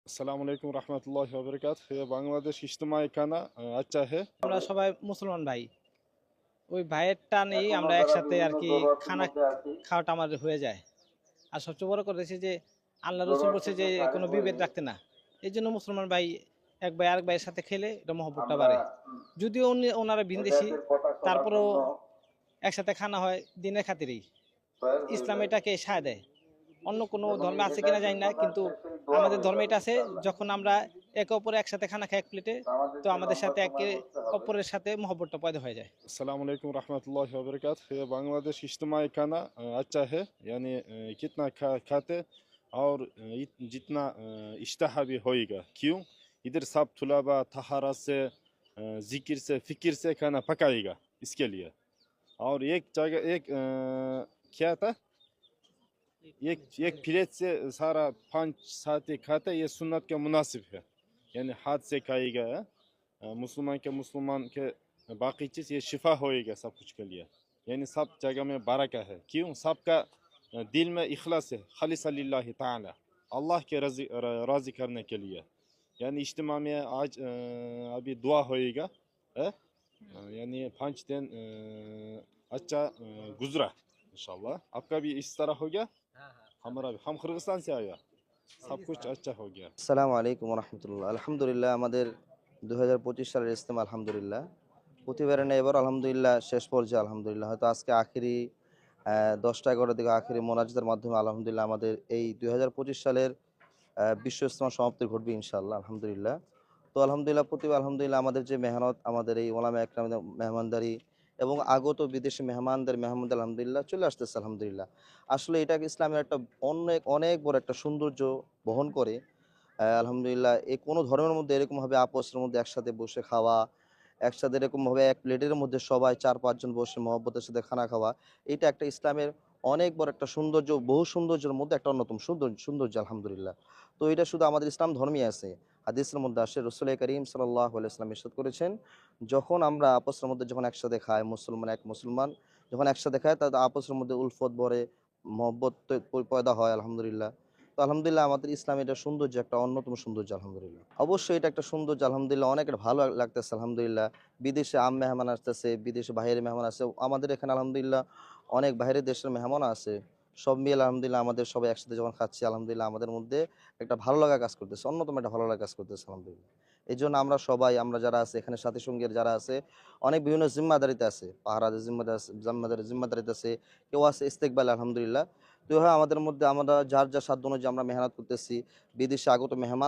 अस्सलाम वालेकुम रहमतुल्लाहि व बरकातहू। ये बांग्लादेश इज्तिमाई खाना अच्छा है। আমরা সবাই মুসলমান ভাই। ওই ভাইয়ের টানেই এখন আমরা যারা একসাথে বিভিন্ন আরকি জগতের খানা মধ্যে আছি খাওয়াটা আমাদের হয়ে যায়। আর সবচেয়ে বড় কথা হচ্ছে যে আল্লাহ রাসূল জগৎ বলছে থেকে যে গায়েব কোনো হয়ে বিভেদ রাখতে না। এজন্য মুসলমান ভাই এক ভাই আরেক ভাইয়ের সাথে খেলে এটা মহব্বতটা আমরা বাড়ে। যদিও ওনারা ভিনদেশী, হেদায়েতের কথা শোনার তারপরেও জন্য একসাথে খানা হয় দিনের খাতিরেই। তৈরি হয়ে ইসলাম যায়। এটাকে সায় দেয়। অন্য কোনো এবং ধর্মে এই আছে কিনা হেদায়েতের জানি না, কথা কিন্তু শেষে দোয়া আমাদের হয়ে ধর্মে যাবে এটা আছে, ইনশাআল্লাহ। যখন আমরা একে অপরে একসাথে খানা খাই এক প্লেটে, তো আমাদেরকে আমাদের লম্বা সাথে একে সময় বসতে হবে। অপরের সাথে মহব্বতটা পয়দা হয়ে যায়। अस्सलाम वालेकुम रहमतुल्लाहि व बरकातहू। ये बांग्लादेश इज्तिमाई खाना अच्छा है। यानी कितना खाते और जितना इश्तहा भी होएगा। क्यों? इधर सब तुलाबा तहारा से जिक्र से फिक्र से खाना पकाएगा इसके लिए। और एक जगह एक क्या था, एक प्लेट से सारा 5 साथी खाते, ये सुन्नत के मुनासिब है। यानी हाथ से खाएगा। मुसलमान के बाकी चीज़ ये शिफा होएगा सब कुछ के लिए। यानी सब जगह में बरका है। क्यों? सबका दिल में इखलास है, खालिसा लिल्लाहि ताला, अल्लाह के राज़ी करने के लिए। यानी इज्तिमा में आज अभी दुआ होएगा है? यानी 5 दिन अच्छा गुजरा इंशाल्लाह। आपका भी इस तरह हो गया। हमारा भी, हम किर्गिस्तान से आया, सब कुछ अच्छा हो गया। আসসালামু আলাইকুম রহমতুল্লাহ। আলহামদুলিল্লাহ, আমাদের 2025 সালের ইজতেমা আলহামদুলিল্লাহ প্রতিবারে নেই, এবার আলহামদুলিল্লাহ শেষ পর্যায়ে আলহামদুলিল্লাহ। হয়তো আজকে আখেরি 10টা 11টার দিকে আখেরি মোনাজাতের মাধ্যমে আলহামদুলিল্লাহ আমাদের এই 2025 সালের বিশ্ব ইজতেমা সমাপ্তি ঘটবে ইনশাআল্লাহ আলহামদুলিল্লাহ। তো আলহামদুলিল্লাহ প্রতিবার আলহামদুলিল্লাহ আমাদের যে মেহনত, আমাদের এই ওলামা একরামদের মেহমানদারি এবং আগত বিদেশি মেহমানদের আলহামদুলিল্লাহ চলে আসতেছে আলহামদুলিল্লাহ। আসলে এটা ইসলামের একটা অনেক অনেক বড় একটা সৌন্দর্য বহন করে। আলহামদুলিল্লাহ এই কোনো ধর্মের মধ্যে এরকমভাবে আপসের মধ্যে একসাথে বসে খাওয়া, একসাথে এরকমভাবে এক প্লেটের মধ্যে সবাই 4-5 জন বসে মহব্বতের সাথে খানা খাওয়া, এটা একটা ইসলামের অনেক বড় একটা সৌন্দর্য, বহু সৌন্দর্যের মধ্যে একটা অন্যতম সৌন্দর্য আলহামদুলিল্লাহ। তো এটা শুধু আমাদের ইসলাম ধর্মেই আছে। হাদিসের মধ্যে আসে, রাসূল করিম সাল্লাল্লাহু আলাইহি ওয়াসাল্লাম ইরশাদ করেছেন, যখন আমরা আপসের মধ্যে যখন একসাথে খাই, মুসলমান যখন একসাথে খায় তাদের আপসের মধ্যে উলফত ভরে, মহব্বত পয়দা হয় আলহামদুলিল্লাহ। তো আলহামদুলিল্লাহ আমাদের ইসলাম এটা সৌন্দর্য, একটা অন্যতম সৌন্দর্য আলহামদুলিল্লাহ। অবশ্যই এটা একটা সৌন্দর্য আলহামদুলিল্লাহ, অনেক এটা ভালো লাগতেছে আলহামদুলিল্লাহ। বিদেশে মেহমান আসতেছে, বিদেশে বাইরের মেহমান আসছে, আমাদের এখানে আলহামদুলিল্লাহ অনেক বাইরের দেশের মেহমান আছে। সব মিলে আলহামদুলিল্লাহ আমাদের সবাই একসাথে যখন খাচ্ছি আলহামদুলিল্লাহ আমাদের মধ্যে একটা ভালো লাগা কাজ করতেছে, অন্যতম একটা ভালো লাগা কাজ করতেছে আলহামদুলিল্লাহ। এই জন্য আমরা সবাই, আমরা যারা আছে এখানে সাথী সঙ্গীর যারা আছে, অনেক বিভিন্ন জিম্মাদারিতে আছে, পাহারাদের জিম্মাদারিতে আছে, কেউ আছে ইস্তেকবাল আলহামদুলিল্লাহ। তো হয় আমাদের মধ্যে আমরা যার সাধ্য অনুযায়ী আমরা মেহনত করতেছি। বিদেশে আগত মেহমান